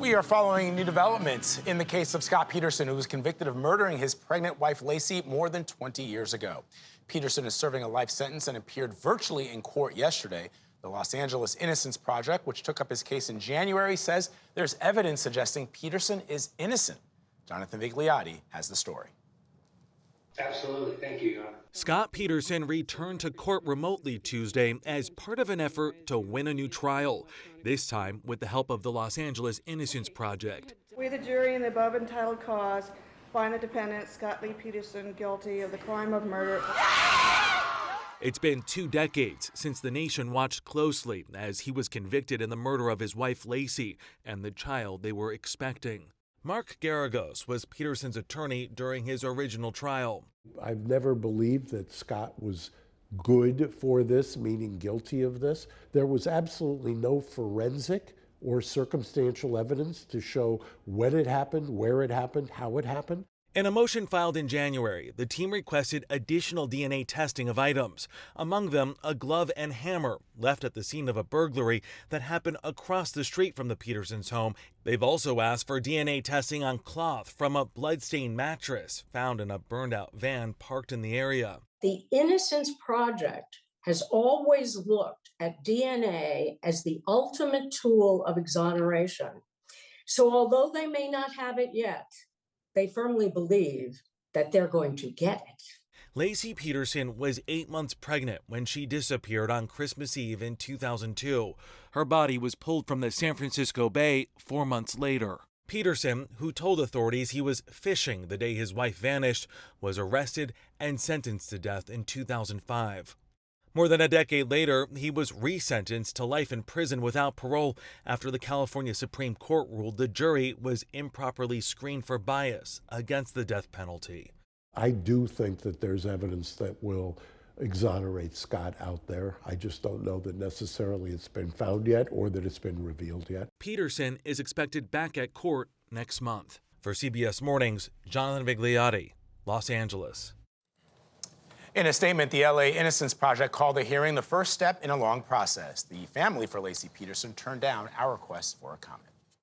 We are following new developments in the case of Scott Peterson, who was convicted of murdering his pregnant wife, Laci, more than 20 years ago. Peterson is serving a life sentence and appeared virtually in court yesterday. The Los Angeles Innocence Project, which took up his case in January, says there's evidence suggesting Peterson is innocent. Jonathan Vigliotti has the story. Absolutely. Thank you, Your Honor. Scott Peterson returned to court remotely Tuesday as part of an effort to win a new trial, this time with the help of the Los Angeles Innocence Project. We, the jury, in the above entitled cause, find the defendant, Scott Lee Peterson, guilty of the crime of murder. It's been 2 decades since the nation watched closely as he was convicted in the murder of his wife, Laci, and the child they were expecting. Mark Garagos was Peterson's attorney during his original trial. I've never believed that Scott was good for this, meaning guilty of this. There was absolutely no forensic or circumstantial evidence to show when it happened, where it happened, how it happened. In a motion filed in January, the team requested additional DNA testing of items, among them a glove and hammer left at the scene of a burglary that happened across the street from the Petersons' home. They've also asked for DNA testing on cloth from a bloodstained mattress found in a burned-out van parked in the area. The Innocence Project has always looked at DNA as the ultimate tool of exoneration. So although they may not have it yet, they firmly believe that they're going to get it. Laci Peterson was 8 months pregnant when she disappeared on Christmas Eve in 2002. Her body was pulled from the San Francisco Bay 4 months later. Peterson, who told authorities he was fishing the day his wife vanished, was arrested and sentenced to death in 2005. More than a decade later, he was resentenced to life in prison without parole after the California Supreme Court ruled the jury was improperly screened for bias against the death penalty. I do think that there's evidence that will exonerate Scott out there. I just don't know that necessarily it's been found yet or that it's been revealed yet. Peterson is expected back at court next month. For CBS Mornings, Jonathan Vigliotti, Los Angeles. In a statement, the LA Innocence Project called the hearing the first step in a long process. The family for Laci Peterson turned down our request for a comment.